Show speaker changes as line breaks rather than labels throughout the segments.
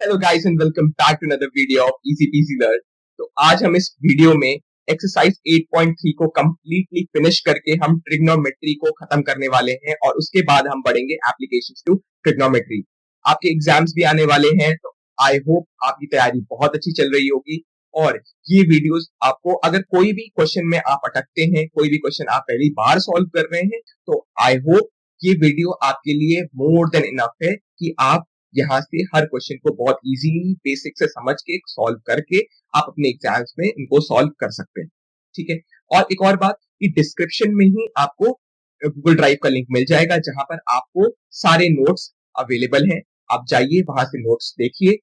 Hello guys and welcome back to another video of easy PG learn. तो आज हम इस वीडियो में एक्सरसाइज 8.3 को कंप्लीटली फिनिश करके हम ट्रिग्नोमेट्री को खत्म करने वाले हैं और उसके बाद हम बढ़ेंगे एप्लीकेशंस टू ट्रिग्नोमेट्री। आपके एग्जाम्स भी आने वाले हैं, तो आई होप आपकी तैयारी बहुत अच्छी चल रही होगी। और ये वीडियोस आपको, अगर कोई भी क्वेश्चन में आप अटकते हैं, कोई भी क्वेश्चन आप पहली बार सॉल्व कर रहे हैं, तो आई होप ये वीडियो आपके लिए मोर देन इनफ है कि आप यहाँ से हर क्वेश्चन को बहुत इजीली बेसिक से समझ के सॉल्व करके आप अपने एग्जाम्स में इनको सॉल्व कर सकते हैं। ठीक है। और एक और बात कि डिस्क्रिप्शन में ही आपको गूगल ड्राइव का लिंक मिल जाएगा, जहां पर आपको सारे नोट्स अवेलेबल हैं। आप जाइए, वहां से नोट्स देखिए,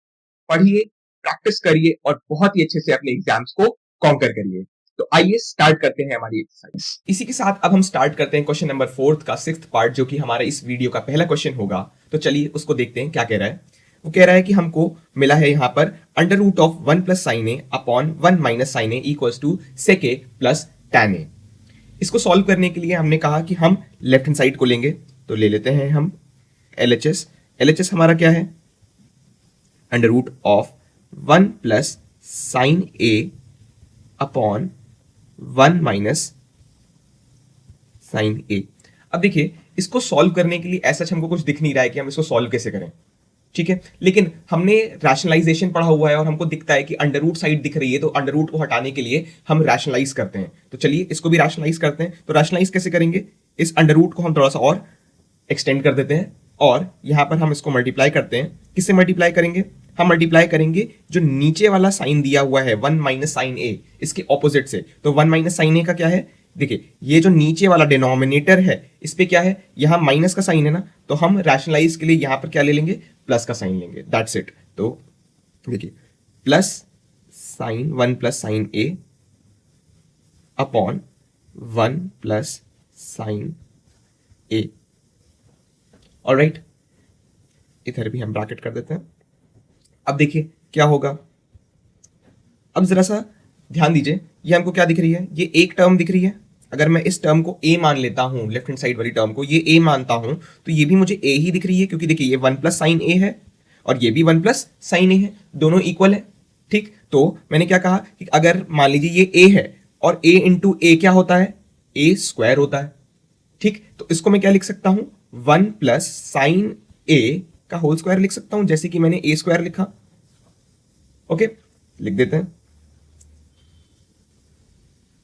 पढ़िए, प्रैक्टिस करिए और बहुत ही अच्छे से अपने एग्जाम्स को कॉन्कर करिए। तो आइए स्टार्ट करते हैं हमारी एक्सरसाइज। इसी के साथ अब हम स्टार्ट करते हैं क्वेश्चन नंबर 4 का 6th पार्ट, जो कि हमारा इस वीडियो का पहला क्वेश्चन होगा। तो चलिए उसको देखते हैं क्या कह रहा है। वो कह रहा है कि हमको मिला है यहाँ पर under root of 1 plus sine A upon 1 minus sine A equals to sec A plus tan A. इसको सॉल्व करने के लिए हमने कहा कि हम लेफ्ट हैंड साइड को लेंगे, तो ले लेते हैं हम LHS। LHS हमारा क्या है? Under root of 1 plus sine A upon 1 minus sine A. अब देखिए, इसको सॉल्व करने के लिए ऐसा हमको कुछ दिख नहीं रहा है कि हम इसको सॉल्व कैसे करें। ठीक है, लेकिन हमने रैशनलाइजेशन पढ़ा हुआ है और हमको दिखता है कि अंडर रूट साइड दिख रही है, तो अंडर रूट को हटाने के लिए हम रैशनलाइज करते हैं। तो चलिए इसको भी रैशनलाइज करते हैं। तो रैशनलाइज कैसे करेंगे? इस अंडर रूट को हम थोड़ा सा और एक्सटेंड कर देते हैं और यहां पर हम इसको मल्टीप्लाई करते हैं। किससे मल्टीप्लाई करेंगे? हम मल्टीप्लाई करेंगे जो नीचे वाला साइन दिया हुआ है 1 माइनस साइन ए, इसके ऑपोजिट से। तो 1 माइनस साइन ए का क्या है? देखिए, ये जो नीचे वाला डिनोमिनेटर है, इस पे क्या है? यहां माइनस का साइन है ना, तो हम रैशनलाइज के लिए यहां पर क्या ले लेंगे? प्लस का साइन लेंगे। That's it. तो देखिए, plus sign 1 plus sine A upon 1 plus sine A. Alright, इधर भी हम ब्रैकेट कर देते हैं। अब देखिए क्या होगा। अब जरा सा ध्यान दीजिए, ये हमको क्या दिख रही है? ये एक टर्म दिख रही है। अगर मैं इस टर्म को a मान लेता हूं, लेफ्ट हैंड साइड वाली टर्म को ये a मानता हूं, तो ये भी मुझे a ही दिख रही है, क्योंकि देखिए ये 1 प्लस साइन a है और ये भी 1 प्लस साइन a है, दोनों इक्वल है। ठीक, तो मैंने क्या कहा कि अगर मान लीजिए ये a है और a इंटू a क्या होता है? a स्क्वायर होता है। ठीक, तो इसको मैं क्या लिख सकता हूं? 1 प्लस साइन a का होल स्क्वायर लिख सकता हूं, जैसे कि मैंने a स्क्वायर लिखा। ओके, लिख देते हैं।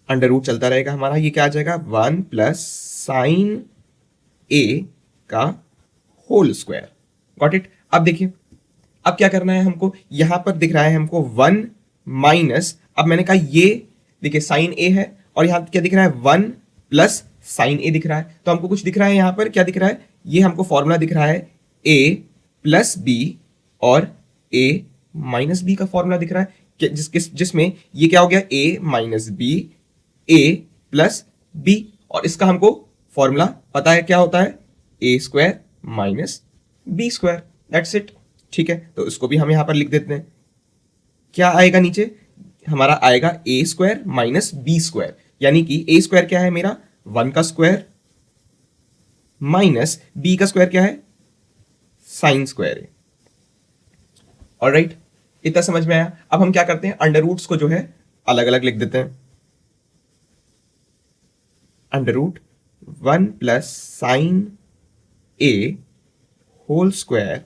अंडर रूट चलता रहेगा हमारा, ये क्या आ जाएगा? 1 प्लस साइन ए का होल स्क्वायर। Got it. अब देखिए, अब क्या करना है हमको? यहां पर दिख रहा है हमको 1 माइनस, अब मैंने कहा ये देखिए साइन ए है और यहां क्या दिख रहा है? 1 प्लस साइन ए दिख रहा है। तो हमको कुछ दिख रहा है यहां पर, क्या दिख रहा है? ये हमको फॉर्मूला दिख रहा है a प्लस बी और a माइनस बी का फॉर्मूला दिख रहा है, जिसमें ये क्या हो गया? a minus B a plus B, और इसका हमको फॉर्मूला पता है क्या होता है? a square minus B square. That's it. ठीक है, तो इसको भी हम यहां पर लिख देते हैं। क्या आएगा नीचे? हमारा आएगा a square minus B square, यानी कि a स्क्वायर क्या है मेरा? 1 का स्क्वायर माइनस b का स्क्वायर क्या है? साइन स्क्वायर है। ऑलराइट, इतना समझ में आया। अब हम क्या करते हैं? अंडर रूट्स को जो है अलग अलग लिख देते हैं। Under root 1 plus sine A whole square,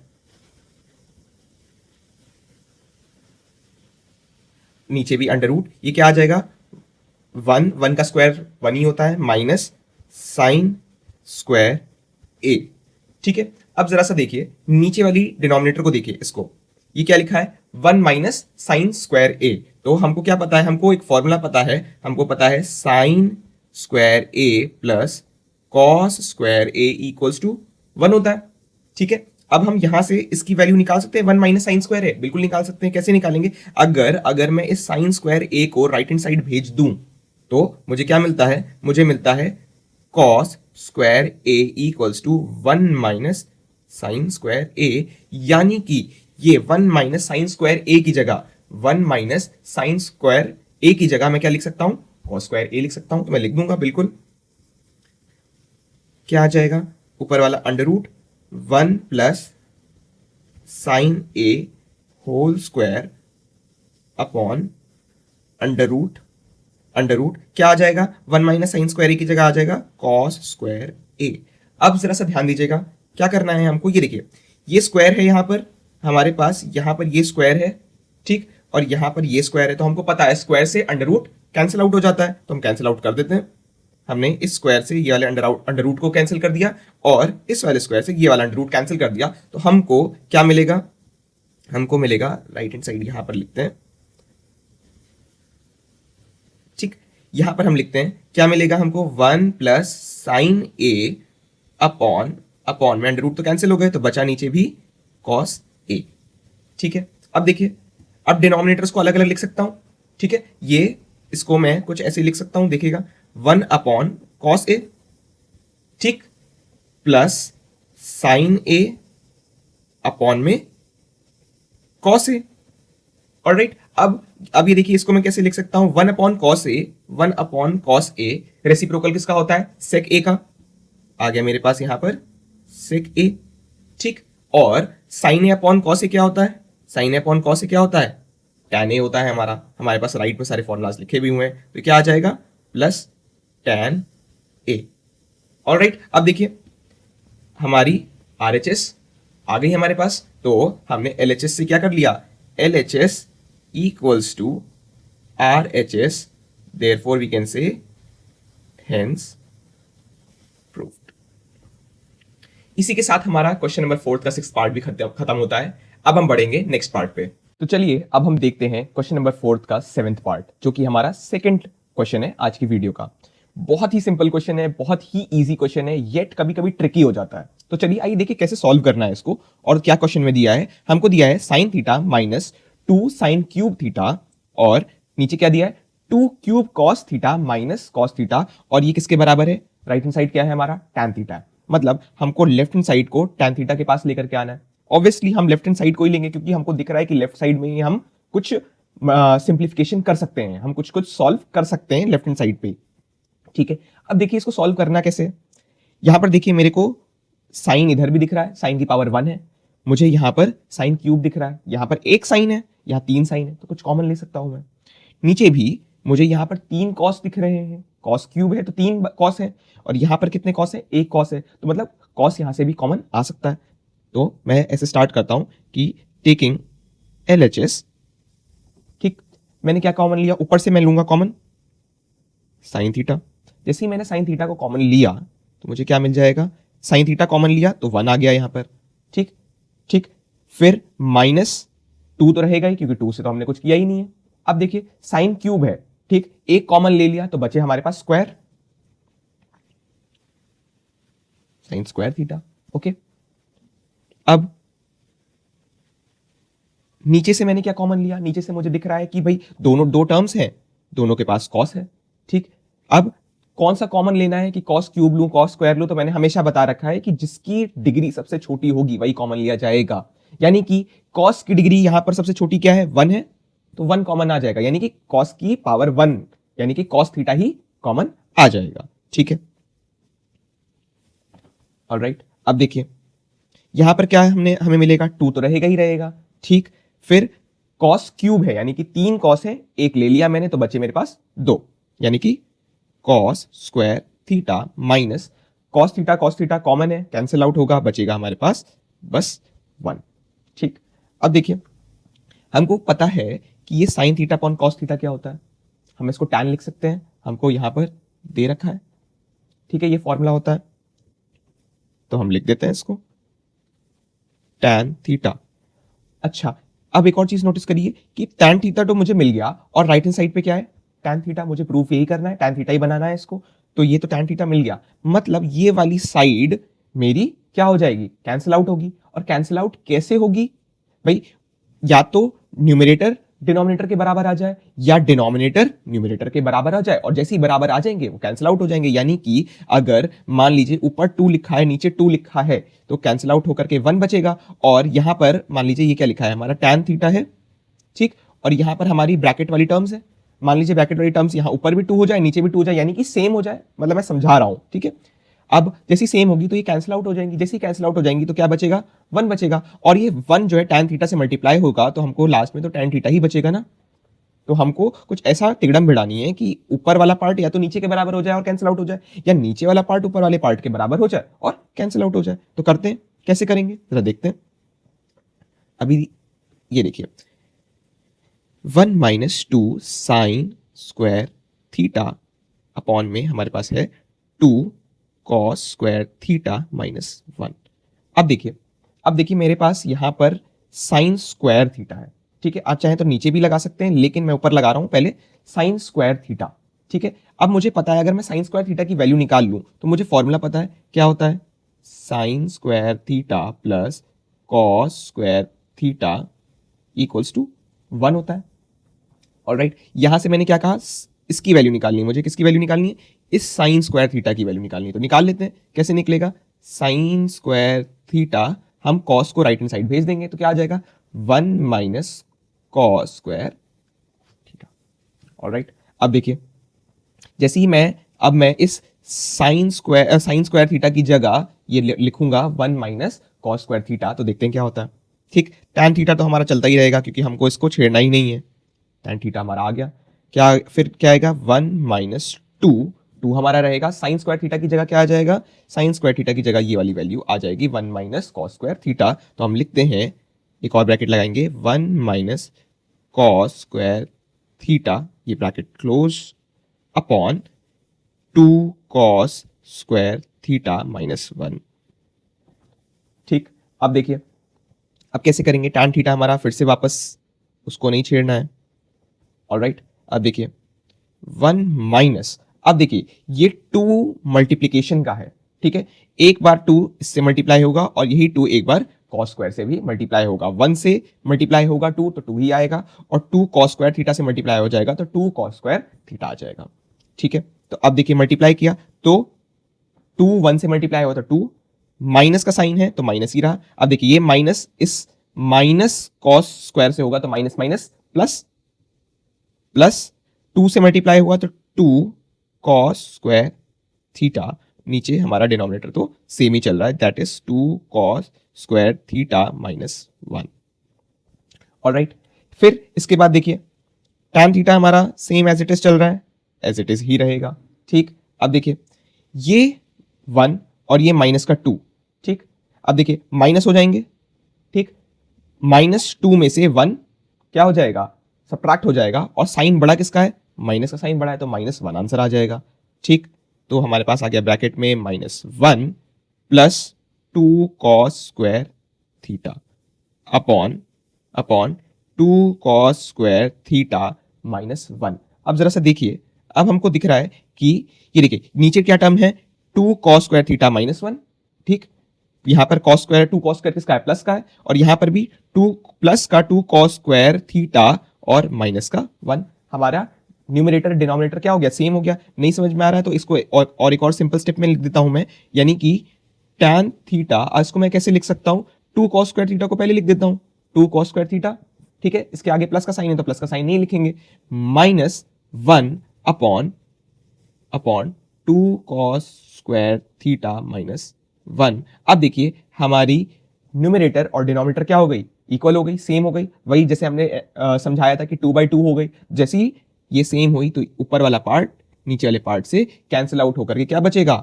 नीचे भी अंडर रूट, ये क्या आ जाएगा? 1 का स्क्वायर 1 ही होता है, माइनस साइन स्क्वायर ए। ठीक है, अब जरा सा देखिए नीचे वाली डिनोमिनेटर को देखिए, इसको ये क्या लिखा है? 1 माइनस साइन स्क्वायर ए। तो हमको क्या पता है? हमको एक फॉर्मूला पता है, हमको पता है sine square A plus cos square A equals to 1 होता है। ठीक है, अब हम यहां से इसकी वैल्यू निकाल सकते हैं। 1 माइनस साइन स्क्वायर है, बिल्कुल निकाल सकते हैं। कैसे निकालेंगे? अगर मैं इस साइन स्क्वायर ए को राइट हैंड साइड भेज दूं, तो मुझे क्या मिलता है? मुझे मिलता है cos square A equals to 1 minus sine square A, यानी कि ये 1 माइनस साइन स्क्वायर ए की जगह 1 माइनस साइन स्क्वायर ए की जगह मैं क्या लिख सकता हूं? कॉस स्क्वायर ए लिख सकता हूं। तो मैं लिख दूंगा बिल्कुल। क्या आ जाएगा? ऊपर वाला under root 1 plus sine A
whole square upon under root क्या आ जाएगा, 1 माइनस साइन स्क्वायर ए की जगह आ जाएगा कॉस स्क्वायर ए। अब जरा सा ध्यान दीजिएगा, क्या करना है हमको, ये देखिए ये स्क्वायर है यहाँ पर हमारे पास, यहाँ पर ये स्क्वायर है, ठीक, और यहाँ पर ये स्क्वायर है, तो हमको पता है स्क्वायर से अंडर रूट कैंसिल आउट हो जाता है, तो हम कैंसिल आउट कर देते हैं। हमने इस स्क्वायर से ये वाले अंडर रूट को कैंसिल कर दिया और इस वाले स्क्वायर से ये वाला अंडर रूट कैंसिल कर दिया, तो हमको क्या मिलेगा, हमको मिलेगा राइट हैंड साइड यहां पर लिखते हैं, ठीक, यहां पर हम लिखते हैं क्या मिलेगा हमको, 1 plus sine A upon upon में अंडर रूट तो कैंसिल हो गए, तो बचा नीचे भी कॉस ए। ठीक है, अब देखिए, अब डिनोमिनेटर्स को अलग अलग लिख सकता हूं, ठीक है, ये इसको मैं कुछ ऐसे लिख सकता हूं, देखिएगा 1 अपॉन कॉस ए, ठीक, प्लस साइन ए अपॉन में कॉस ए। ऑलराइट, अब ये देखिए इसको मैं कैसे लिख सकता हूं, 1 अपॉन कॉस ए, 1 अपॉन कॉस ए रेसिप्रोकल किसका होता है, सेक ए का, आ गया मेरे पास यहां पर सेक ए, ठीक, और साइन ए अपॉन कॉस ए क्या होता है, साइन ए अपॉन कॉस ए क्या होता है, टैन ए होता है हमारे पास राइट में सारे फॉर्मूलाज लिखे भी हुए हैं, तो क्या आ जाएगा प्लस टैन ए। ऑलराइट, अब देखिए हमारी आरएचएस आ गई हमारे पास, तो हमने एलएचएस से क्या कर लिया, LHS equals to RHS, therefore we can say hence proved. इसी के साथ हमारा क्वेश्चन नंबर 4 का 6 पार्ट भी खत्म होता है। अब हम बढ़ेंगे नेक्स्ट पार्ट पे। तो चलिए अब हम देखते हैं क्वेश्चन नंबर 4 का 7th पार्ट, जो कि हमारा सेकंड क्वेश्चन है आज की वीडियो का। बहुत ही सिंपल क्वेश्चन है, बहुत ही इजी क्वेश्चन है, येट कभी कभी ट्रिकी हो जाता है। तो चलिए आइए देखिए कैसे सॉल्व करना है इसको, और क्या क्वेश्चन में दिया है, हमको दिया है sine theta minus 2 sine cube theta, और नीचे क्या दिया है 2 cube cos theta minus cos theta, और ये किसके बराबर है, राइट हैंड साइड क्या है हमारा, टैन थीटा है। मतलब हमको लेफ्ट हैंड साइड को टैन थीटा के पास लेकर के आना है। ऑब्वियसली हम लेफ्ट हैंड साइड को ही लेंगे, क्योंकि हमको दिख रहा है कि लेफ्ट साइड में ही हम कुछ सिंप्लीफिकेशन कर सकते हैं, हम कुछ कुछ सॉल्व कर सकते हैं लेफ्ट हैंड साइड पे। ठीक है, अब देखिए इसको सॉल्व करना कैसे। यहां पर देखिए मेरे को साइन इधर भी दिख रहा है, साइन की पावर 1 है, मुझे यहां पर साइन क्यूब दिख रहा है, यहां पर एक साइन है, यहां 3 साइन है, तो कुछ कॉमन ले सकता हूं मैं। नीचे भी मुझे यहां पर 3 कॉस दिख रहे हैं, कॉस क्यूब है तो 3 कॉस है, और यहां पर कितने कॉस है, एक कॉस है, तो मतलब कॉस यहां से भी कॉमन आ सकता है। तो मैं ऐसे स्टार्ट करता हूं कि टेकिंग एलएचएस, ठीक, मैंने क्या कॉमन लिया, ऊपर से मैं लूंगा कॉमन साइन थीटा। जैसे ही मैंने साइन थीटा को कॉमन लिया तो मुझे क्या मिल जाएगा, साइन थीटा कॉमन लिया तो 1 आ गया यहां पर, ठीक ठीक, फिर माइनस 2 तो रहेगा ही, क्योंकि 2 से तो हमने कुछ किया ही नहीं है। अब देखिए साइन क्यूब है, ठीक, एक कॉमन ले लिया तो बचे हमारे पास square, sine square theta. Okay, अब नीचे से मैंने क्या कॉमन लिया, नीचे से मुझे दिख रहा है कि भाई दोनों दो टर्म्स हैं, दोनों के पास कॉस है, ठीक, अब कौन सा कॉमन लेना है कि कॉस क्यूब लूं कॉस स्क्वायर लूं, तो मैंने हमेशा बता रखा है कि जिसकी डिग्री सबसे छोटी होगी वही कॉमन लिया जाएगा। यानी कि कॉस की डिग्री यहां पर सबसे छोटी क्या है, 1 है, तो 1 कॉमन आ जाएगा, यानी कि कॉस की पावर 1, यानी कि कॉस थीटा ही कॉमन आ जाएगा। ठीक है, ऑलराइट, अब देखिए यहां पर क्या है, हमें मिलेगा 2 तो रहेगा ही रहेगा, ठीक, फिर कॉस क्यूब है, यानी कि 3 कॉस है, एक ले लिया मैंने तो बचे मेरे पास 2, यानी कि cos square theta minus cos theta common है, कैंसिल आउट होगा, बचेगा हमारे पास बस 1। ठीक, अब देखिए हमको पता है कि ये sine theta upon cos theta क्या होता है, हम इसको टैन लिख सकते हैं, हमको यहां पर दे रखा है, ठीक है, ये फॉर्मूला होता है, तो हम लिख देते हैं इसको टैन थीटा। अच्छा, अब एक और चीज नोटिस करिए कि टैन थीटा तो मुझे मिल गया, और राइट हैंड साइड पे क्या है, टैन थीटा, मुझे प्रूफ यही करना है, टैन थीटा ही बनाना है इसको, तो ये तो टैन थीटा मिल गया, मतलब ये वाली साइड मेरी क्या हो जाएगी, कैंसिल आउट होगी। और कैंसिल आउट कैसे होगी भाई, या तो न्यूमरेटर डिनोमिनेटर के बराबर आ जाए, या डिनोमिनेटर न्यूमरेटर के बराबर आ जाए, और जैसे ही बराबर आ जाएंगे वो कैंसिल आउट हो जाएंगे। यानी कि अगर मान लीजिए ऊपर 2 लिखा है नीचे 2 लिखा है तो कैंसिल आउट होकर के 1 बचेगा, और यहां पर मान लीजिए ये क्या लिखा है हमारा टैन थीटा है, ठीक, और यहां पर हमारी ब्रैकेट वाली टर्म्स है, मान लीजिए ब्रैकेट वाली टर्म्स यहां ऊपर भी 2 हो जाए नीचे भी 2 हो जाए, यानी कि सेम हो जाए, मतलब मैं समझा रहा हूं, ठीक है। अब जैसी सेम होगी तो ये कैंसिल आउट हो जाएंगी, जैसे ही कैंसिल आउट हो जाएंगी तो क्या बचेगा, 1 बचेगा, और ये 1 जो है tan थीटा से मल्टीप्लाई होगा तो हमको लास्ट में तो tan थीटा ही बचेगा ना। तो हमको कुछ ऐसा तिगड़म भिड़ानी है कि ऊपर वाला पार्ट या तो नीचे के बराबर हो जाए और कैंसिल आउट हो जाए, या नीचे वाला पार्ट ऊपर वाले पार्ट के बराबर हो जाए और कैंसिल आउट हो जाए। तो करते हैं, कैसे करेंगे जरा देखते हैं। अभी ये देखिए 1 minus 2 sign square theta upon में हमारे पास है 2 कॉस स्क्वायर थीटा माइनस 1। अब देखिए मेरे पास यहां पर साइन स्क्वायर थीटा है, ठीक है। आप चाहें तो नीचे भी लगा सकते हैं, लेकिन मैं ऊपर लगा रहा हूं पहले साइन स्क्वायर थीटा, ठीक है। अब मुझे पता है अगर मैं साइन स्क्वायर थीटा की वैल्यू निकाल लूं तो मुझे फॉर्मूला पता है, क्या होता है, sine square theta plus cos square theta equals to 1 होता है। ऑलराइट, यहां से मैंने क्या कहा, इसकी वैल्यू निकालनी है मुझे। किसकी वैल्यू निकालनी है, इस साइन स्क्वायर थीटा की वैल्यू निकालनी है। तो निकाल लेते हैं, कैसे निकलेगा, साइन स्क्वायर थीटा, हम कॉस को राइट हैंड साइड भेज देंगे तो क्या आ जाएगा, 1 minus cos square theta. Alright, अब देखिए जैसे ही मैं इस साइन स्क्वायर थीटा की जगह ये लिखूंगा 1 माइनस कॉस स्क्वायर थीटा, तो देखते हैं क्या होता है। ठीक, tan थीटा तो हमारा चलता ही रहेगा क्योंकि हमको इसको छेड़ना ही नहीं है। tan थीटा हमारा आ गया, क्या फिर क्या आएगा, 1 माइनस 2 हमारा रहेगा, साइन स्क्वायर थीटा की जगह क्या आ जाएगा, साइन स्क्वायर थीटा की जगह ये वाली वैल्यू आ जाएगी 1 माइनस कॉस स्क्वायर थीटा। तो हम लिखते हैं, एक और ब्रैकेट लगाएंगे, 1 माइनस कॉस स्क्वायर थीटा, ये bracket close, upon 2 cos square theta minus 1। ठीक, अब देखिए अब कैसे करेंगे, tan थीटा हमारा फिर से वापस उसको नहीं छेड़ना है। ऑलराइट, अब देखिए 1 माइनस, अब देखिए ये 2 मल्टीप्लीकेशन का है, ठीक है। एक बार 2 इससे मल्टीप्लाई होगा और यही 2 एक बार कॉस स्क्वायर से भी मल्टीप्लाई होगा। 1 से मल्टीप्लाई होगा 2 तो 2 ही आएगा, और 2 कॉस स्क्वायर थीटा से मल्टीप्लाई हो जाएगा तो 2 कॉस स्क्वायर थीटा आ जाएगा। ठीक है, तो अब देखिए मल्टीप्लाई किया तो 2 1 से मल्टीप्लाई हुआ तो 2, माइनस का साइन है तो माइनस ही रहा। अब देखिए ये माइनस इस माइनस कॉस स्क्वायर से होगा तो माइनस माइनस प्लस, प्लस 2 से मल्टीप्लाई हुआ तो 2 कॉस स्क्वायर थीटा, नीचे हमारा डिनोमिनेटर तो सेम ही चल रहा है, that is 2 cos square theta minus 1। Alright, फिर इसके बाद देखिए tan थीटा हमारा सेम एज इट इज चल रहा है, एज इट इज ही रहेगा। ठीक, अब देखिए ये 1 और ये माइनस का 2, ठीक, अब देखिए माइनस हो जाएंगे, ठीक, माइनस 2 में से 1 क्या हो जाएगा, सब्ट्रैक्ट हो जाएगा, और साइन बड़ा किसका है, माइनस का साइन बड़ा है तो -1 आंसर आ जाएगा। ठीक, तो हमारे पास आ गया ब्रैकेट में -1 plus 2 cos square theta upon 2 cos square theta -1। अब जरा सा देखिए, अब हमको दिख रहा है कि ये देखिए नीचे क्या टर्म है, 2 कॉस स्क्वायर थीटा -1, ठीक, यहां पर कॉस स्क्वायर 2 कॉस स्क्वायर किसका है, प्लस का है, और यहां पर भी 2 प्लस का 2 कॉस स्क्वायर थीटा और माइनस का 1। हमारा न्यूमरेटर डिनोमिनेटर क्या हो गया, सेम हो गया। नहीं समझ में आ रहा है तो इसको और एक और सिंपल स्टेप में लिख देता हूं मैं, यानी कि tan थीटा, इसको मैं कैसे लिख सकता हूं, 2 कॉस स्क्वायर थीटा को पहले लिख देता हूं, 2 कॉस स्क्वायर थीटा, ठीक है, इसके आगे प्लस का साइन है तो प्लस का साइन नहीं लिखेंगे, -1 अपॉन 2 कॉस स्क्वायर थीटा -1। अब देखिए हमारी न्यूमरेटर और डिनोमिनेटर क्या हो गई, इक्वल हो गई, सेम हो गई, वही जैसे हमने समझाया था कि 2/2 हो गई। जैसे ही ये सेम हुई तो ऊपर वाला पार्ट नीचे वाले पार्ट से कैंसिल आउट होकर के क्या बचेगा,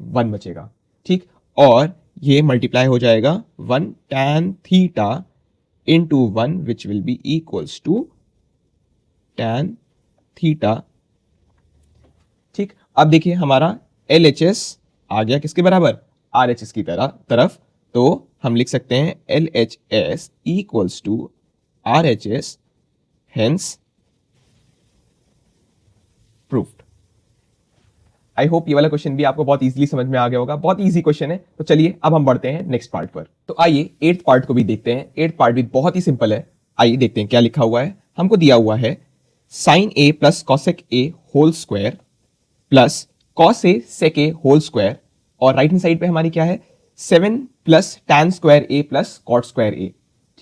1 बचेगा। ठीक, और ये मल्टीप्लाई हो जाएगा 1 tan theta into 1 which will be equals to tan theta. ठीक, अब देखिए हमारा LHS आ गया किसके बराबर, RHS की तरफ, तो हम लिख सकते हैं LHS equals to RHS, hence proved। I hope ये वाला क्वेश्चन भी आपको बहुत इजीली समझ में आ गया होगा, बहुत इजी क्वेश्चन है। तो चलिए अब हम बढ़ते हैं नेक्स्ट पार्ट पर। तो आइए 8th पार्ट को भी देखते हैं। 8th पार्ट भी बहुत ही सिंपल है, आइए देखते हैं क्या लिखा हुआ है। हमको दिया हुआ है sin a plus cosec a whole square plus cos a sec a whole square, और राइट हैंड साइड पे हमारी क्या है, 7 plus tan square a plus cot square a।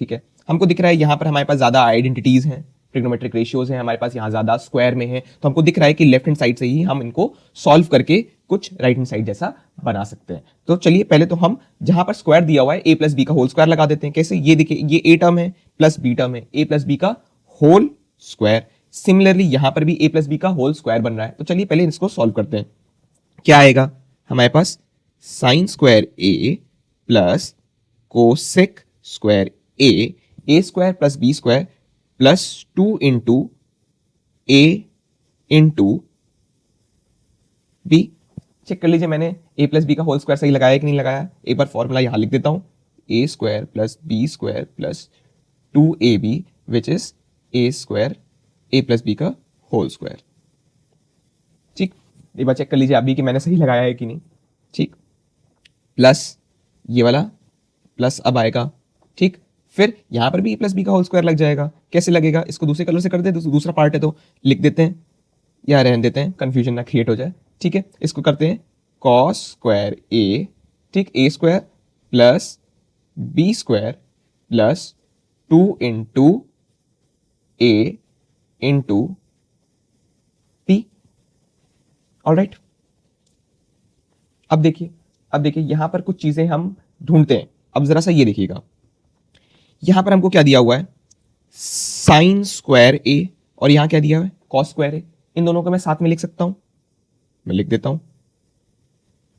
ठीक है, हमको दिख रहा है यहां पर हमारे पास ज्यादा आइडेंटिटीज हैं, ट्रिग्नोमेट्रिक रेशियोज हैं हमारे पास, यहाँ ज्यादा स्क्वायर में है, तो हमको दिख रहा है कि लेफ्ट हैंड साइड से ही हम इनको सॉल्व करके कुछ राइट हैंड साइड जैसा बना सकते हैं। तो चलिए पहले तो हम जहां पर स्क्वायर दिया हुआ है a प्लस बी का होल स्क्वायर लगा देते हैं। कैसे? ये देखिए, ये a टर्म है प्लस b टर्म है, a प्लस बी का होल स्क्वायर। सिमिलरली यहां पर भी a प्लस बी का होल स्क्वायर बन रहा है। तो चलिए पहले इसको सॉल्व करते हैं। क्या आएगा हमारे पास? Sine square a plus cosec square a square plus B square plus 2 into a into B. Check कर लीजिए मैंने a प्लस बी का होल स्क्वायर सही लगाया कि नहीं लगाया। एक बार फॉर्मूला यहां लिख देता हूं, a square plus B square plus 2ab which is a square a plus B का होल स्क्वायर। ठीक, एक बार चेक कर लीजिए आप भी कि मैंने सही लगाया है कि नहीं। ठीक, प्लस ये वाला प्लस अब आएगा। ठीक, फिर यहां पर भी a प्लस बी का होल स्क्वायर लग जाएगा। कैसे लगेगा? इसको दूसरे कलर से कर दे, दूसरा पार्ट है तो लिख देते हैं या रहने देते हैं, कंफ्यूजन ना क्रिएट हो जाए। ठीक है, इसको करते हैं कॉस स्क्वायर a, ठीक, a square plus B square plus 2 into a into b। Alright, अब देखिए यहां पर कुछ चीजें हम ढूंढते हैं। अब जरा सा ये देखिएगा, यहां पर हमको क्या दिया हुआ है? साइन स्क्वायर a, और यहां क्या दिया हुआ है? Cos square a। इन दोनों को मैं साथ में लिख सकता हूं, मैं लिख देता हूं।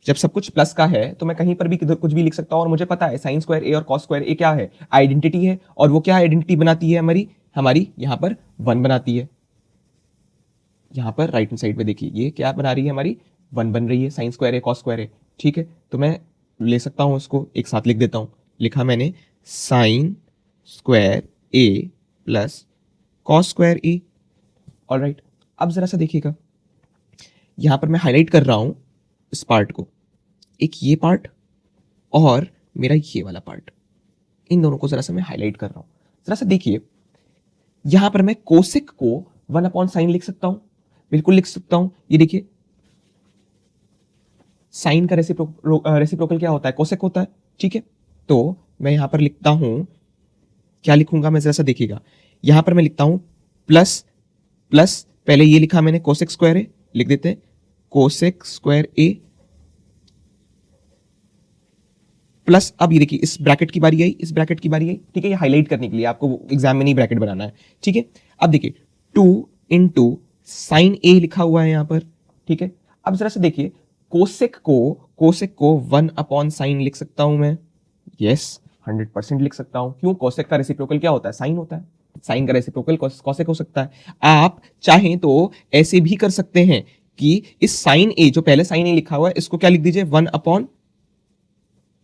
जब सब कुछ प्लस का है तो मैं कहीं पर भी कुछ भी लिख सकता हूं, और मुझे पता है साइन स्क्वायर a और कॉस स्क्वायर a क्या है? आइडेंटिटी है। और वो क्या आइडेंटिटी बनाती है? हमारी यहां पर 1 बनाती है। यहां पर राइट हैंड साइड पे देखिए, ये क्या बना रही है? हमारी 1 बन रही है, sine square a cos square a। ठीक है, तो मैं ले सकता हूं, उसको एक साथ लिख देता हूं। लिखा मैंने sign square a plus cos square a। Alright, अब जरा सा देखिएगा, यहां पर मैं हाईलाइट कर रहा हूं इस पार्ट को, एक ये पार्ट और मेरा ये वाला पार्ट, इन दोनों को जरा सा मैं हाईलाइट कर रहा हूं। जरा सा देखिए, यहां पर मैं कोसेक को 1 अपॉन साइन लिख सकता हूं, बिल्कुल लिख सकता हूं। ये देखिए, साइन का रेसिप्रोकल क्या होता है? कोसेक होता है। ठीक है, तो मैं यहां पर लिखता हूं, क्या लिखूंगा मैं? जरा सा देखिएगा, यहां पर मैं लिखता हूं प्लस प्लस, पहले ये लिखा मैंने कोसेक स्क्वायर ए, लिख देते हैं कोसेक स्क्वायर ए प्लस, अब ये देखिए इस ब्रैकेट की बारी आई, इस ब्रैकेट की बारी आई। ठीक है, ये हाईलाइट करने के लिए आपको एग्जाम में नहीं ब्रैकेट बनाना है। ठीक है, अब देखिए 2 इंटू साइन ए लिखा हुआ है यहां पर। ठीक है, अब जरा से देखिए, कोसेक को 1 अपॉन साइन लिख सकता हूं मैं। यस, 100% लिख सकता हूं। क्यों? कोसेक का रेसिप्रोकल क्या होता है? साइन होता है। साइन का रेसिप्रोकल कोसेक हो सकता है। आप चाहें तो ऐसे भी कर सकते हैं कि इस साइन ए, जो पहले साइन ए लिखा हुआ है, इसको क्या लिख दीजिए? 1 अपॉन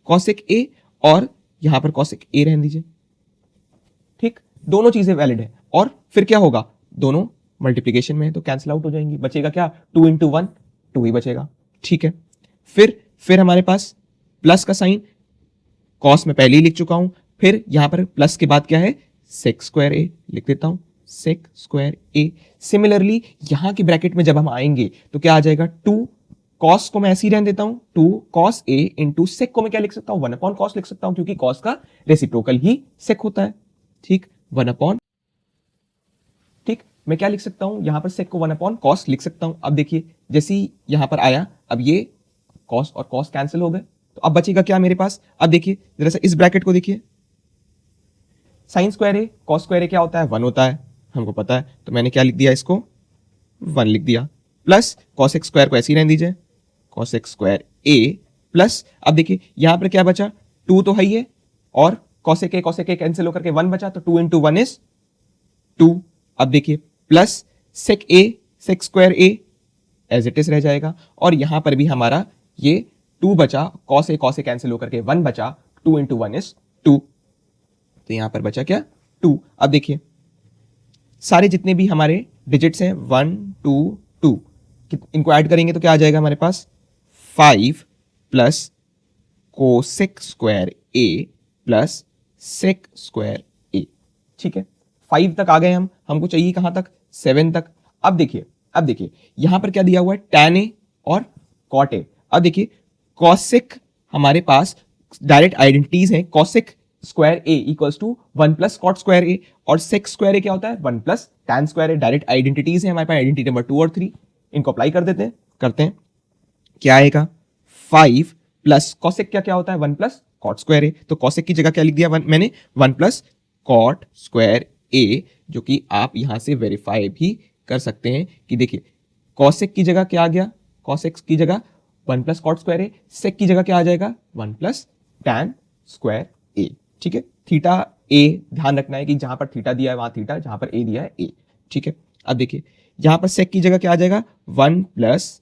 कॉसेक ए, और यहां पर कॉसेक ए रहने दीजिए। ठीक, दोनों चीजें वैलिड है। और फिर क्या होगा? दोनों मल्टीप्लीकेशन में है तो कैंसिल आउट हो जाएंगी। बचेगा क्या? 2 इंटू 1, 2 ही बचेगा। ठीक है, फिर हमारे पास प्लस का साइन, कॉस में पहले ही लिख चुका हूं। फिर यहां पर प्लस के बाद क्या है? सेक स्क्वायर ए, लिख देता हूं सेक स्क्वायर ए। सिमिलरली यहां की ब्रैकेट में जब हम आएंगे तो क्या आ जाएगा? 2 कॉस को मैं ऐसे ही रहने देता हूं, 2 कॉस ए इंटू सेक को मैं क्या लिख सकता हूं? 1 अपॉन कॉस लिख सकता हूं, क्योंकि कॉस का रेसिप्रोकल ही सेक होता है। ठीक, 1 अपॉन, ठीक, मैं क्या लिख सकता हूं? यहां पर सेक को 1 अपॉन कॉस लिख सकता हूं। अब देखिए, जैसे ही यहां पर आया, अब ये कॉस और कॉस कैंसिल हो गए, तो अब बचेगा क्या मेरे पास? अब देखिए जरा सा इस ब्रैकेट को देखिए, sign square A cos square A क्या होता है? 1 होता है, हमको पता है। तो मैंने क्या लिख दिया? इसको 1 लिख दिया, प्लस कॉसेक स्क्वायर को ऐसे ही रहने दीजिए, कॉसेक स्क्वायर ए प्लस, अब देखिए यहां पर क्या बचा? 2 तो है ही है, और कॉसेक ए कैंसिल होकर के 1 बचा, तो 2 इंटू 1 इज 2। अब देखिए plus sec A, sec square A as it is रह जाएगा, और यहां पर भी हमारा ये 2 बचा, कॉस ए कैंसिल होकर के 1 बचा, 2 इंटू 1 इज 2। तो यहां पर बचा क्या? 2। अब देखिए सारे जितने भी हमारे डिजिट्स हैं 1 2 2, इनको ऐड करेंगे तो क्या आ जाएगा हमारे पास? 5 plus cosec square A plus sec square A. ठीक है, 5 तक आ गए हम, हमको चाहिए कहां तक? 7 तक। अब देखिए यहां पर क्या दिया हुआ है? tan ए और cot ए। अब देखिए कॉसेक हमारे पास डायरेक्ट आइडेंटिटीज हैं, cosec square A equals to 1 plus cot square A, और सेक स्क्वायर ए क्या होता है? 1 plus tan square A. Direct identities हैं हमारे पास, आइडेंटिटी नंबर 2 और 3। इनको अप्लाई कर देते हैं, करते हैं। क्या आएगा 5 प्लस कॉसेक क्या क्या होता है 1 प्लस कॉट स्क्वायर ए, तो कॉसेक की जगह क्या लिख दिया मैंने 1 प्लस कॉट स्क्वायर ए, जो कि आप यहां से वेरीफाई भी कर सकते हैं कि देखिए कॉसेक की जगह क्या आ गया, कॉसेक की जगह 1 प्लस कॉट स्क्वायर ए, सेक की जगह क्या आ जाएगा 1 प्लस टैन स्क्वायर ए। ठीक है, थीटा ए ध्यान रखना है कि जहां पर थीटा दिया है वहां थीटा, जहां पर ए दिया है ए। ठीक है, अब देखिए यहां पर सेक की जगह क्या आ जाएगा 1 प्लस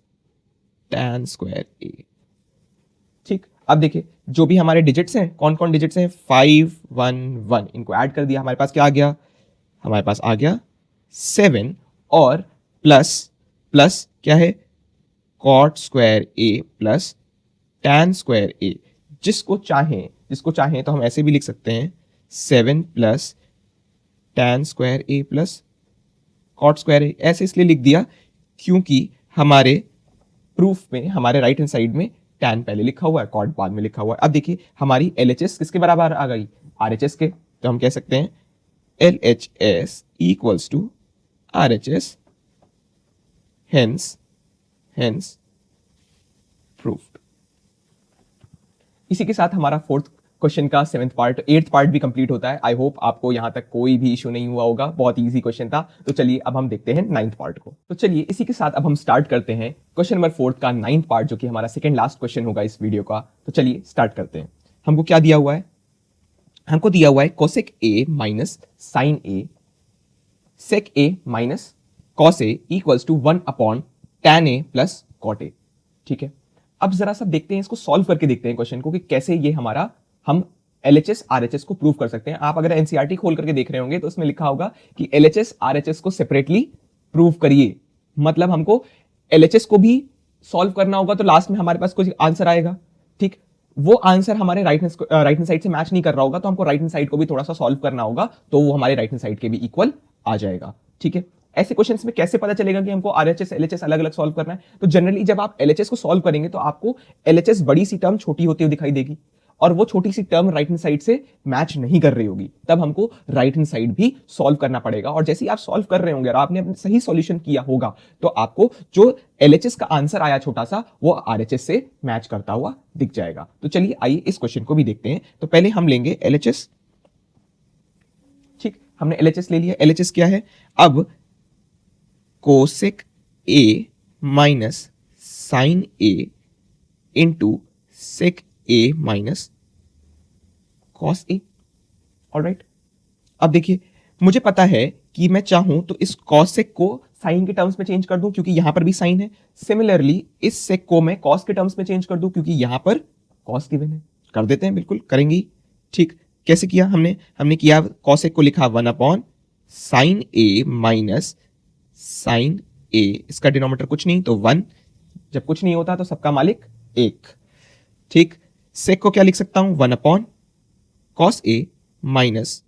टैन स्क्वायर ए। ठीक, अब देखिए जो भी हमारे डिजिट्स हैं, कौन कौन डिजिट्स हैं 5 1 1, इनको ऐड कर दिया, हमारे पास क्या आ गया, हमारे पास आ गया 7 और प्लस प्लस क्या है cot square A plus tan square ए। जिसको चाहें तो हम ऐसे भी लिख सकते हैं 7 plus tan square A plus cot square ए। ऐसे इसलिए लिख दिया क्योंकि हमारे प्रूफ में हमारे राइट हैंड साइड में टैन पहले लिखा हुआ है, कॉट बाद में लिखा हुआ है। अब देखिए हमारी एलएचएस किसके बराबर आ गई, आरएचएस के, तो हम कह सकते हैं LHS equals to RHS, hence proofed. इसी के साथ हमारा फोर्थ क्वेश्चन का 8th पार्ट भी कंप्लीट होता है। आई होप आपको यहां तक कोई भी इशू नहीं हुआ होगा, बहुत इजी क्वेश्चन था। तो चलिए अब हम देखते हैं 9th पार्ट को। तो चलिए इसी के साथ अब हम स्टार्ट करते हैं क्वेश्चन नंबर 4 का 9th पार्ट, जो कि हमारा सेकंड लास्ट क्वेश्चन होगा इस वीडियो का। तो चलिए स्टार्ट करते हैं। हमको क्या दिया हुआ है, हमको दिया हुआ है cosec A minus sine A, sec A minus cos A equals to 1 upon tan A plus cot A. ठीक है, अब जरा सा देखते हैं, इसको सॉल्व करके देखते हैं क्वेश्चन को कि कैसे ये हमारा हम एलएचएस आरएचएस को प्रूव कर सकते हैं। आप अगर एनसीईआरटी खोल करके देख रहे होंगे तो उसमें लिखा होगा कि एलएचएस आरएचएस को सेपरेटली प्रूव करिए, मतलब हमको एलएचएस को भी सॉल्व करना होगा, तो लास्ट में हमारे पास कुछ आंसर आएगा। ठीक, वो आंसर हमारे राइट हैंड साइड से मैच नहीं कर रहा होगा, तो हमको राइट हैंड साइड को भी थोड़ा सा सॉल्व करना होगा, तो वो हमारे राइट हैंड साइड के भी इक्वल आ जाएगा। ठीक है, ऐसे क्वेश्चंस में कैसे पता चलेगा कि हमको आरएचएस एलएचएस अलग अलग सॉल्व करना है, तो जनरली जब आप एलएचएस को सॉल्व करेंगे तो आपको एलएचएस बड़ी सी टर्म छोटी होती हुई दिखाई देगी, और वो छोटी सी टर्म राइट हैंड साइड से मैच नहीं कर रही होगी, तब हमको राइट हैंड साइड भी सॉल्व करना पड़ेगा। और जैसे ही आप सॉल्व कर रहे होंगे और आपने अपने सही सॉल्यूशन किया होगा, तो आपको जो एलएचएस का आंसर आया छोटा सा, वो आरएचएस से मैच करता हुआ दिख जाएगा। तो चलिए आइए इस क्वेश्चन को भी देखते हैं। तो पहले हम लेंगे एलएचएस। ठीक, हमने एलएचएस ले लिया। एलएचएस क्या है, अब cosec A minus sine A into sec A minus cos A. Alright, अब देखिए मुझे पता है कि मैं चाहूं तो इस कॉसेक को साइन के टर्म्स में चेंज कर दूं, क्योंकि यहां पर भी साइन है। सिमिलरली इस सेक को मैं कॉस के टर्म्स में चेंज कर दूं, क्योंकि यहां पर कॉस गिवन है। कर देते हैं, बिल्कुल करेंगे। ठीक, कैसे किया हमने किया, कॉसेक को लिखा 1 अपॉन साइन ए माइनस साइन ए, इसका डिनोमिनेटर कुछ नहीं तो 1, जब कुछ नहीं होता तो सबका मालिक 1। ठीक, सेक को क्या लिख सकता हूं 1 अपॉन कॉस ए माइनस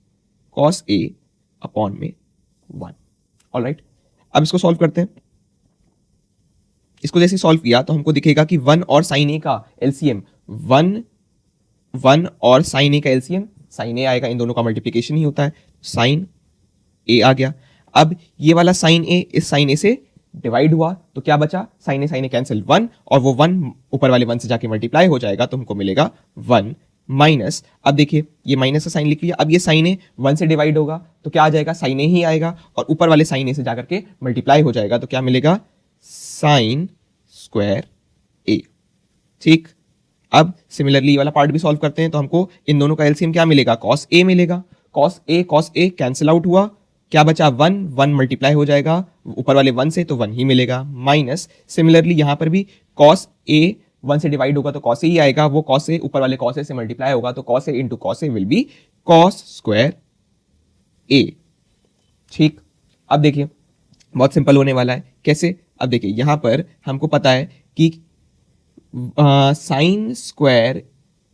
कॉस ए अपॉन में 1। ऑलराइट, अब इसको सॉल्व करते हैं। इसको जैसे सॉल्व किया तो हमको दिखेगा कि 1 और साइन ए का एलसीएम 1 और साइन ए का एलसीएम साइन ए आएगा, इन दोनों का मल्टीप्लिकेशन ही होता है, साइन ए आ गया। अब ये वाला साइन ए इस साइन ए से डिवाइड हुआ तो क्या बचा, साइन ए कैंसिल 1, और वो 1 ऊपर वाले 1 से जाके मल्टीप्लाई हो जाएगा, तो हमको मिलेगा 1 माइनस, अब देखिए ये माइनस का साइन लिख लिया। अब ये साइन ए 1 से डिवाइड होगा तो क्या आ जाएगा, साइन ए ही आएगा, और ऊपर वाले साइन ए से जाकर के मल्टीप्लाई हो जाएगा, तो क्या मिलेगा साइन स्क्वायर ए। ठीक, अब सिमिलरली वाला पार्ट भी सॉल्व करते हैं, तो हमको इन दोनों का एलसीएम क्या मिलेगा, कॉस ए मिलेगा। कॉस ए कैंसिल आउट हुआ, क्या बचा 1 मल्टीप्लाई हो जाएगा ऊपर वाले 1 से, तो 1 ही मिलेगा, माइनस सिमिलरली यहां पर भी कॉस ए 1 से डिवाइड होगा तो कॉस ए ही आएगा, वो कॉस ए ऊपर वाले कॉस ए से मल्टीप्लाई होगा, तो cos A into cos A will be cos square A. ठीक, अब देखिए बहुत सिंपल होने वाला है, कैसे, अब देखिए यहां पर हमको पता है कि sine square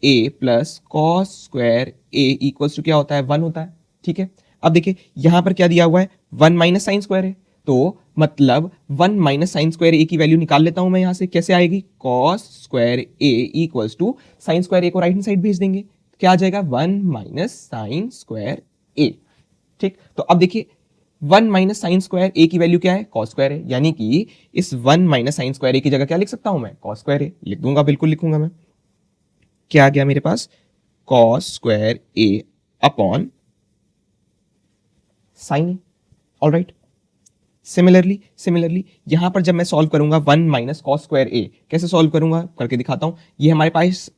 A plus cos square A equals to क्या होता है, 1 होता है। ठीक है, अब देखिए यहां पर क्या दिया हुआ है 1 माइनस साइन स्क्वायर है, तो मतलब 1 माइनस साइन स्क्वायर ए की वैल्यू निकाल लेता हूं मैं यहां से, कैसे आएगी, cos square A equals to sine square A को राइट हैंड साइड भेज देंगे, क्या आ जाएगा 1 माइनस साइन स्क्वायर ए। ठीक, तो अब देखिए 1 माइनस साइन स्क्वायर ए की वैल्यू क्या है, कॉस स्क्वायर है, यानी कि इस 1 माइनस साइन स्क्वायर ए की जगह क्या लिख सकता हूं मैं, कॉस स्क्वायर ए लिख दूंगा, बिल्कुल लिखूंगा मैं। क्या आ गया मेरे पास, cos square A upon sine A. Alright, similarly यहां पर जब मैं सॉल्व करूंगा 1 माइनस कॉस स्क्वायर ए, कैसे सॉल्व करूंगा करके दिखाता हूं। ये हमारे पास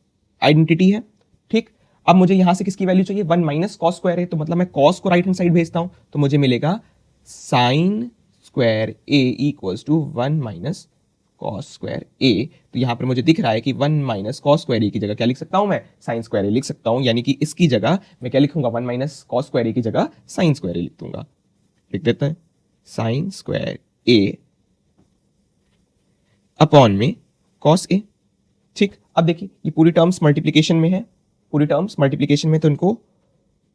आइडेंटिटी है, ठीक। अब मुझे यहां से किसकी वैल्यू चाहिए, 1 माइनस कॉस स्क्वायर ए, तो मतलब मैं कॉस को राइट हैंड साइड भेजता हूं तो मुझे मिलेगा sine square A equals to 1 minus cos square A. तो यहां पर मुझे दिख रहा है कि 1 माइनस कॉस स्क्वायर ए की जगह क्या लिख सकता हूं मैं, साइन स्क्वायर ए लिख सकता हूं, यानी कि इसकी जगह मैं क्या लिखूंगा, 1 माइनस कॉस स्क्वायर ए की जगह साइन स्क्वायर ए लिख दूंगा। लिख देते हैं साइन स्क्वायर ए अपॉन में कॉस ए, ठीक। अब देखिए ये पूरी टर्म्स मल्टीप्लिकेशन में है, पूरी टर्म्स मल्टीप्लिकेशन में, तो इनको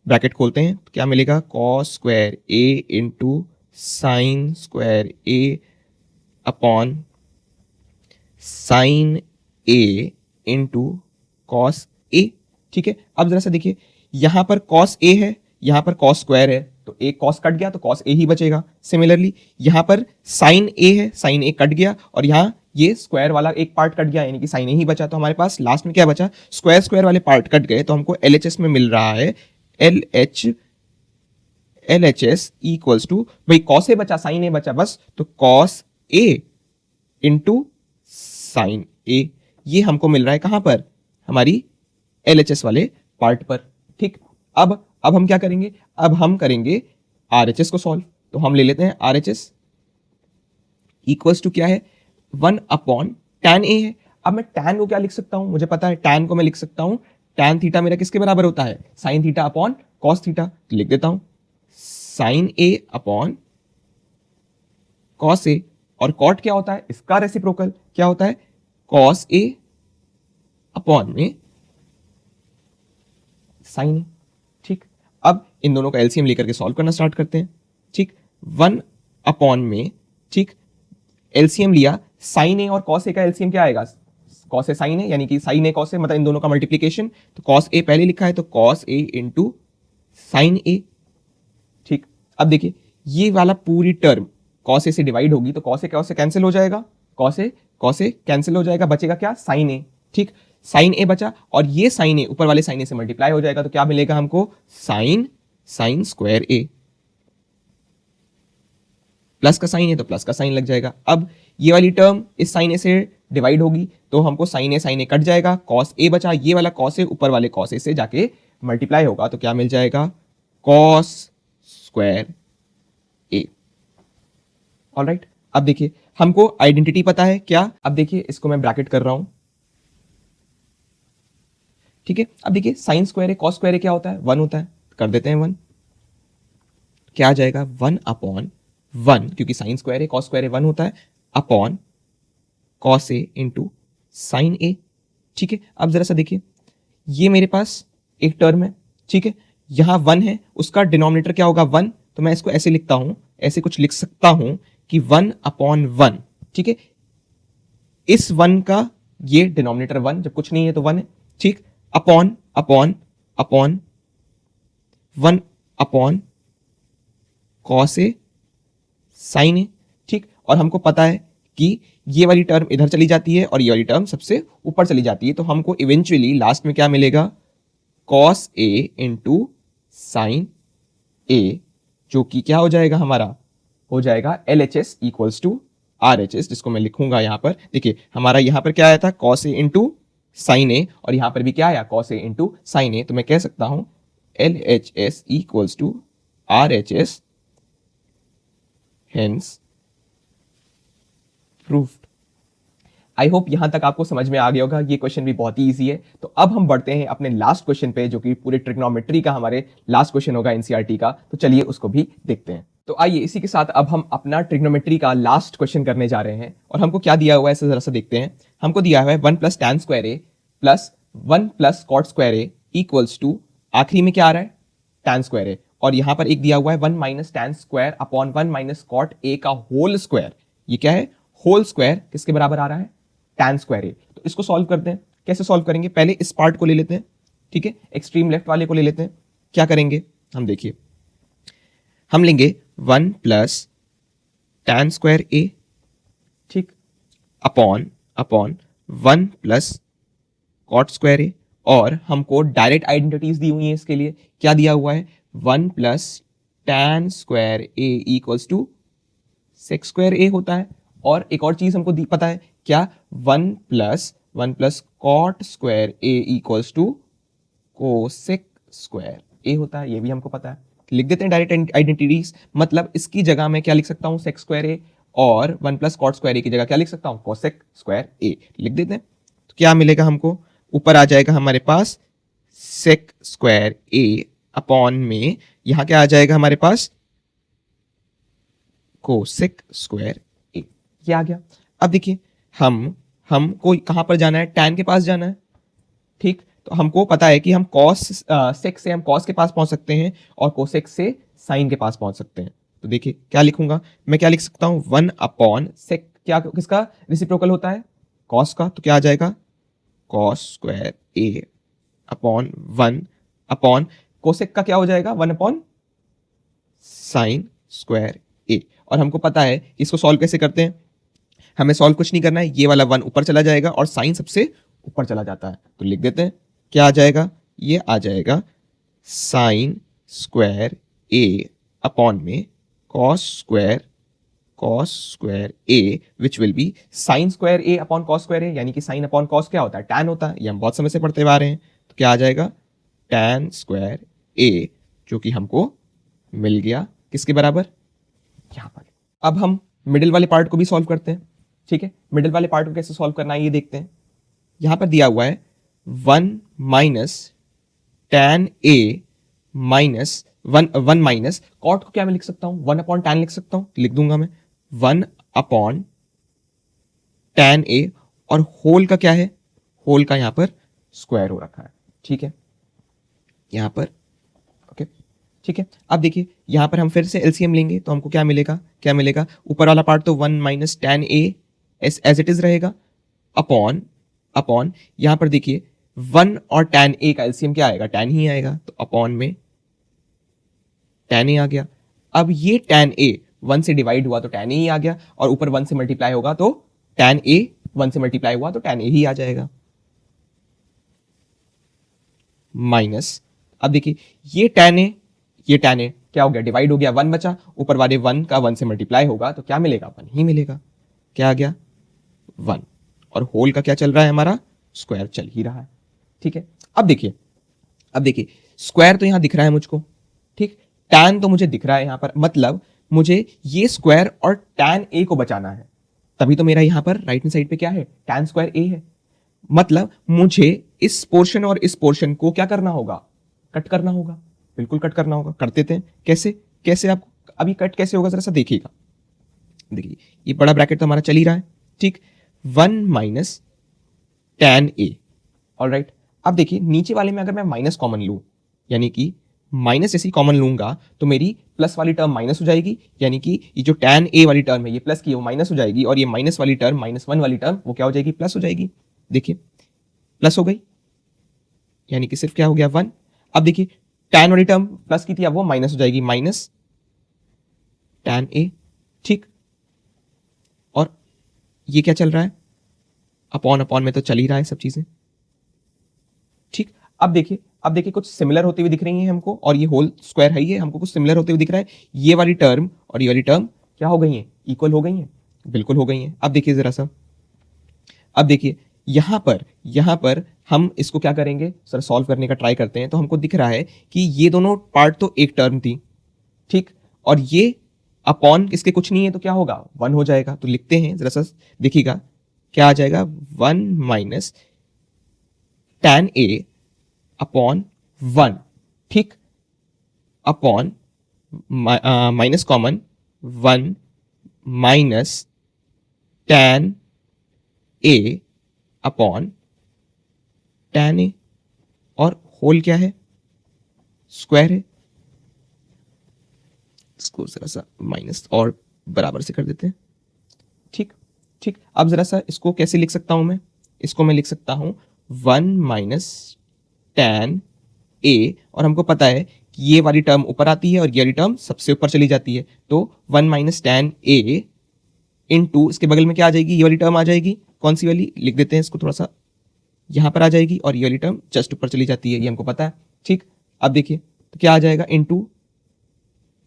ब्रैकेट खोलते हैं तो क्या मिलेगा, cos square A into sign square A upon sine A into cos ए, ठीक है। अब जरा सा देखिए, यहां पर कॉस ए है, यहां पर कॉस स्क्वायर है, तो एक कॉस कट गया तो कॉस ए ही बचेगा। सिमिलरली यहां पर साइन ए है, साइन ए कट गया, और यहां ये स्क्वायर वाला एक पार्ट कट गया, यानी कि साइन ए ही बचा, तो हमारे पास लास्ट में क्या बचा, स्क्वायर स्क्वायर वाले पार्ट कट गए, तो हमको एलएचएस में मिल रहा है एलएचएस इक्वल्स टू, भाई कॉस ए बचा, साइन ए बचा बस, तो कॉस ए इंटू साइन ए, ये हमको मिल रहा है कहां पर, हमारी एलएचएस वाले पार्ट पर, ठीक। अब हम क्या करेंगे, अब हम करेंगे आरएचएस को सॉल्व, तो हम ले लेते हैं आरएचएस इक्वल्स टू क्या है, 1 अपॉन टैन ए है। अब मैं टैन को क्या लिख सकता हूं, मुझे पता है टैन को मैं लिख सकता हूं, टैन थीटा मेरा किसके बराबर होता है, sine theta upon cos theta, तो लिख देता हूं साइन ए अपॉन कॉस ए, और कॉट क्या होता है, इसका रेसिप्रोकल क्या होता है, कॉस ए अपॉन में साइन ए, ठीक। अब इन दोनों का एलसीएम लेकर के सॉल्व करना स्टार्ट करते हैं, ठीक। 1 अपॉन में, ठीक, एलसीएम लिया, साइन ए और कॉस ए का एलसीएम क्या आएगा, कॉस ए साइन ए, यानी कि साइन ए कॉस ए, मतलब इन दोनों का मल्टीप्लीकेशन, तो कॉस ए पहले लिखा है तो cos A into sine A, ठीक। अब देखिए ये वाला पूरी टर्म कॉस ए से डिवाइड होगी, तो कॉस ए कैंसिल हो जाएगा, कॉस ए कैंसिल हो जाएगा, बचेगा क्या, साइन ए, ठीक। साइन ए बचा, और ये साइन ए ऊपर वाले साइन ए से मल्टीप्लाई हो जाएगा, तो क्या मिलेगा हमको, साइन स्क्वायर ए, प्लस का साइन है तो प्लस का साइन लग जाएगा। अब ये वाली टर्म इस साइन ए से डिवाइड होगी, तो हमको साइन ए कट जाएगा, कॉस ए बचा, ये वाला कॉस ए ऊपर वाले कॉस ए से जाके मल्टीप्लाई होगा, तो क्या मिल जाएगा, कॉस स्क्वायर ए। ऑलराइट, अब देखिए हमको आइडेंटिटी पता है क्या, अब देखिए इसको मैं ब्रैकेट कर रहा हूं, ठीक है। अब देखिए sign square A cos square A क्या होता है, 1 होता है, कर देते हैं 1, क्या आ जाएगा, 1 अपॉन 1, क्योंकि साइन स्क्वायर ए कॉस स्क्वायर ए 1 होता है, upon cos A into sine A, ठीक है। अब जरा सा देखिए, ये मेरे पास एक टर्म है, ठीक है, यहां 1 है, उसका डिनोमिनेटर क्या होगा, 1, तो मैं इसको ऐसे लिखता हूं, ऐसे कुछ लिख सकता हूं कि 1 अपॉन 1, ठीक है। इस 1 का ये डिनोमिनेटर 1, जब कुछ नहीं है तो 1 है, ठीक, upon upon upon 1 upon cos A sine A, ठीक। और हमको पता है कि ये वाली टर्म इधर चली जाती है और ये वाली टर्म सबसे ऊपर चली जाती है, तो हमको इवेंचुअली लास्ट में क्या मिलेगा, कॉस ए इंटू साइन ए, जो कि क्या हो जाएगा, हमारा हो जाएगा LHS इक्वल्स टू RHS, जिसको मैं लिखूंगा यहां पर। देखिए हमारा यहां पर क्या आया था, cos A into sine A, और यहां पर भी क्या आया, cos A into sine A, तो मैं कह सकता हूं LHS equals to RHS, hence proved. I hope यहां तक आपको समझ में आ गया होगा, ये क्वेश्चन भी बहुत ही ईजी है। तो अब हम बढ़ते हैं अपने लास्ट क्वेश्चन पे, जो कि पूरे ट्रिग्नोमेट्री का हमारे लास्ट क्वेश्चन होगा एनसीईआरटी का, तो चलिए उसको भी देखते हैं। तो आइए इसी के साथ अब हम अपना ट्रिग्नोमेट्री का लास्ट क्वेश्चन करने जा रहे हैं, और हमको क्या दिया हुआ है जरा सा देखते हैं। हमको दिया हुआ है 1 plus tan square A plus 1 plus cot square A equals to, आखिरी में क्या आ रहा है, टैन स्क्वायर ए, और यहां पर एक दिया हुआ है 1 minus tan square upon 1 minus cot A का होल स्क्वायर। ये क्या है, होल स्क्वायर किसके बराबर आ रहा है, टैन स्क्वायर ए। तो इसको सॉल्व करते हैं, कैसे सॉल्व करेंगे, पहले इस पार्ट को ले लेते हैं, ठीक है, एक्सट्रीम लेफ्ट वाले को ले लेते हैं। क्या करेंगे हम, देखिए हम लेंगे 1 प्लस tan स्क्वायर ए, ठीक, upon 1 plus cot square A. और हमको डायरेक्ट आइडेंटिटीज दी हुई है इसके लिए, क्या दिया हुआ है, 1 plus tan square A equals to sec square A होता है। और एक और चीज हमको पता है क्या, 1 plus cot square A equals to cosec square A होता है, ये भी हमको पता है। लिख देते हैं डायरेक्ट आइडेंटिटीज, मतलब इसकी जगह मैं क्या लिख सकता हूँ, सेक स्क्वायर ए, और 1 प्लस कॉट स्क्वायर ए की जगह क्या लिख सकता हूँ, कोसेक स्क्वायर ए लिख देते हैं। तो क्या मिलेगा हमको, ऊपर आ जाएगा हमारे पास सेक स्क्वायर ए अपॉन में यहां क्या आ जाएगा हमारे पास, कोसेक स्क्वायर ए, ये आ गया। अब देखिए हमको कहां पर जाना है, टैन के पास जाना है, ठीक। तो हमको पता है कि हम कॉस सेक से हम कॉस के पास पहुंच सकते हैं और कोसेक से साइन के पास पहुंच सकते हैं। तो देखिए क्या लिखूंगा मैं, क्या लिख सकता हूं, 1 अपॉन सेक, क्या किसका रेसिप्रोकल होता है, कॉस का, तो क्या आ जाएगा, cos square A upon 1 upon cosec का क्या हो जाएगा, 1 अपॉन साइन स्क्वायर ए। और हमको पता है इसको सॉल्व कैसे करते हैं, हमें सॉल्व कुछ नहीं करना है, ये वाला 1 ऊपर चला जाएगा और साइन सबसे ऊपर चला जाता है। तो लिख देते हैं, क्या आ जाएगा, ये आ जाएगा साइन स्क्वायर ए अपॉन में cos square A which will be sine square A upon cos square A, यानी कि साइन अपॉन कॉस क्या होता है, टैन होता है, ये हम बहुत समय से पढ़ते आ रहे हैं। तो क्या आ जाएगा, टैन स्क्वायर ए, जो कि हमको मिल गया किसके बराबर, यहां पर। अब हम मिडिल वाले पार्ट को भी सॉल्व करते हैं, ठीक है। मिडिल वाले पार्ट को कैसे सॉल्व करना है ये देखते हैं। यहां पर दिया हुआ है 1 माइनस टैन ए माइनस 1 माइनस कॉट को क्या मैं लिख सकता हूं, 1 अपॉन टैन लिख सकता हूं, लिख दूंगा मैं 1 अपॉन टैन ए, और होल का क्या है, होल का यहां पर स्क्वायर हो रखा है, ठीक है, यहां पर, ओके, ठीक है। अब देखिए यहां पर हम फिर से एलसीएम लेंगे तो हमको क्या मिलेगा, ऊपर वाला पार्ट तो 1 minus tan A as it is रहेगा, अपॉन यहां पर देखिए 1 और टैन ए का एलसीएम क्या आएगा, टैन ही आएगा, तो अपॉन में टैन ए आ गया। अब ये टैन ए 1 से डिवाइड हुआ तो टैन ए ही आ गया, और ऊपर 1 से मल्टीप्लाई होगा तो टैन ए 1 से मल्टीप्लाई हुआ तो टैन ए ही आ जाएगा, माइनस। अब देखिए ये टैन ए क्या हो गया, डिवाइड हो गया, 1 बचा, ऊपर वाले 1 का 1 से मल्टीप्लाई होगा तो क्या मिलेगा, 1 ही मिलेगा, क्या आ गया, 1। और होल का क्या चल रहा है हमारा, स्क्वायर चल ही रहा है, ठीक है। अब देखिए स्क्वायर तो यहां दिख रहा है मुझको, ठीक, टैन तो मुझे दिख रहा है यहां पर, मतलब मुझे ये स्क्वायर और टैन ए को बचाना है, तभी तो मेरा यहां पर राइट हैंड साइड पे क्या है, टैन स्क्वायर ए है। मतलब मुझे इस पोर्शन और इस पोर्शन को क्या करना होगा, कट करना होगा, बिल्कुल कट करना होगा। कर देते हैं, कैसे आप अभी कट कैसे होगा जरा सा देखिएगा। देखिए ये बड़ा ब्रैकेट तो हमारा चल ही रहा है, ठीक, 1 माइनस टैन ए, ऑलराइट। अब देखिए नीचे वाले में अगर मैं माइनस कॉमन लूं, यानी कि माइनस जैसी कॉमन लूंगा तो मेरी प्लस वाली टर्म माइनस हो जाएगी, यानी कि ये जो टैन ए वाली टर्म है ये प्लस की वो माइनस हो जाएगी, और ये माइनस वाली टर्म -1 वाली टर्म वो क्या हो जाएगी, प्लस हो जाएगी। देखिए प्लस हो गई, यानी कि सिर्फ क्या हो गया, 1। अब देखिए टैन वाली टर्म प्लस की थी, अब वो माइनस हो जाएगी, माइनस टैन ए, ठीक। और ये क्या चल रहा है, अपॉन में तो चल ही रहा है सब चीजें, ठीक। अब देखिए कुछ सिमिलर होते हुए दिख रही हैं हमको, और ये होल स्क्वायर है, ये हमको कुछ सिमिलर होते हुए दिख रहा है। ये वाली टर्म और ये वाली टर्म क्या हो गई हैं, इक्वल हो गई हैं, बिल्कुल हो गई हैं। अब देखिए जरा सा, अब देखिए यहां पर हम इसको क्या करेंगे, सर सॉल्व करने का ट्राई करते हैं। तो हमको दिख रहा है कि ये दोनों पार्ट तो एक टर्म थी, ठीक, और ये अपॉन इसके कुछ नहीं है तो क्या होगा, 1 हो जाएगा। तो लिखते हैं जरा सा, देखिएगा क्या आ जाएगा, 1 माइनस टैन ए अपॉन 1, ठीक, upon minus common 1 minus tan A upon tan A, और होल क्या है, स्क्वायर है। इसको जरा सा माइनस और बराबर से कर देते हैं, ठीक। अब जरा सा इसको कैसे लिख सकता हूं मैं, इसको मैं लिख सकता हूं 1 माइनस टैन ए, और हमको पता है कि ये वाली टर्म ऊपर आती है और ये वाली टर्म सबसे ऊपर चली जाती है, तो 1 माइनस tan a इंटू इसके बगल में क्या आ जाएगी, ये वाली टर्म आ जाएगी, कौन सी वाली, लिख देते हैं इसको थोड़ा सा, यहां पर आ जाएगी और ये वाली टर्म जस्ट ऊपर चली जाती है, ये हमको पता है। ठीक, अब देखिए तो क्या आ जाएगा, into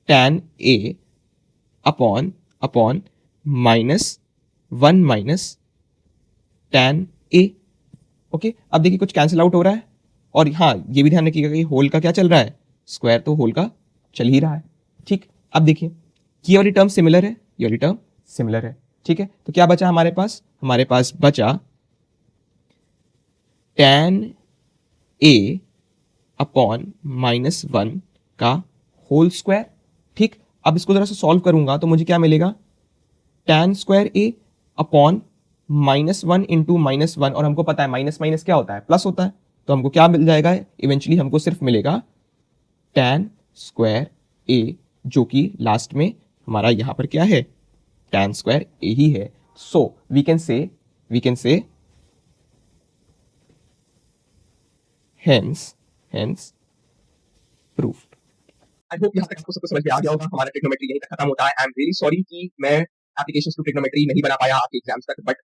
tan a upon upon minus 1 minus tan a। Okay, अब देखिए कुछ कैंसिल आउट हो रहा है, और हाँ ये भी ध्यान रखिएगा कि होल का क्या चल रहा है, स्क्वायर तो होल का चल ही रहा है। ठीक, अब देखिए ये वाली टर्म सिमिलर है, ये वाली टर्म सिमिलर है। ठीक है, तो क्या बचा हमारे पास बचा tan a अपॉन माइनस 1 का होल स्क्वायर। ठीक, अब इसको जरा सा सॉल्व करूंगा तो मुझे क्या मिलेगा, tan square a upon -1 into -1, और हमको पता है माइनस माइनस क्या होता है, प्लस होता है, तो हमको क्या मिल जाएगा, इवेंचुअली हमको सिर्फ मिलेगा tan स्क्वायर a, जो कि लास्ट में हमारा यहां पर क्या है, tan स्क्वायर a ही है। So we can say hence proof.
I hope यहाँ तक आपको सब कुछ समझ में आ गया होगा। हमारा ट्रिग्नोमेट्री यहीं तक खत्म होता है। आई एम रियली सॉरी कि मैं एप्लीकेशंस टू ट्रिग्नोमेट्री नहीं बना पाया आपके एग्जाम्स तक, but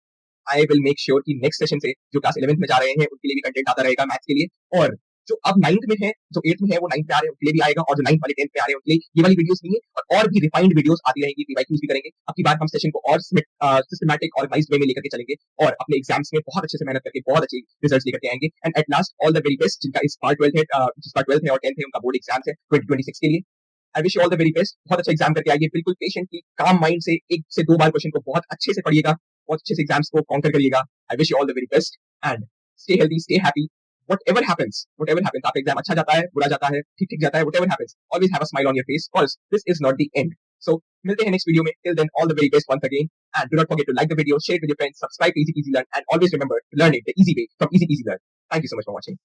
I will make sure कि नेक्स्ट सेशन से जो क्लास 11th में जा रहे हैं उनके लिए भी कंटेंट आता रहेगा मैथ्स के लिए, और जो अब 9th में है, जो 8th में है वो 9th में आ रहे हैं उनके लिए भी आएगा, और जो 9th वाले 10th में आ रहे हैं उनके लिए ये वाली वीडियोस नहीं है, और भी रिफाइंड वीडियोस आती रहेंगी, पीवाईक्यूज भी करेंगे। अब की बार हम सेशन को और सिस्टमैटिक ऑर्गेनाइज्ड वे में लेकर के चलेंगे, और अपने एग्जाम्स में बहुत अच्छे से मेहनत करके बहुत अच्छे रिजल्ट्स लेकर के आएंगे। And at last all the very best जिनका इस बार 12th है, जिसका 12th है और 10th है, उनका बोर्ड एग्जाम्स है 2026 के लिए। I wish you all the very best, बहुत अच्छा एग्जाम करके आइए, बिल्कुल पेशेंटली काम माइंड से एक से दो बार क्वेश्चन को बहुत अच्छे से पढ़िएगा, बहुत अच्छे से एग्जाम्स को कॉन्कर करिएगा। I wish you all the very best and stay healthy, stay happy, whatever happens, आपका एग्जाम अच्छा जाता है, बुरा जाता है, ठीक जाता है, whatever happens, always have a smile on your face because this is not the end. So मिलते हैं नेक्स्ट वीडियो में, till then all the very best once again, and do not forget to like the video, share it with your friends, subscribe to Easy Peasy Learn, and always remember to learn it the easy way from Easy Peasy Learn. Thank you so much for watching.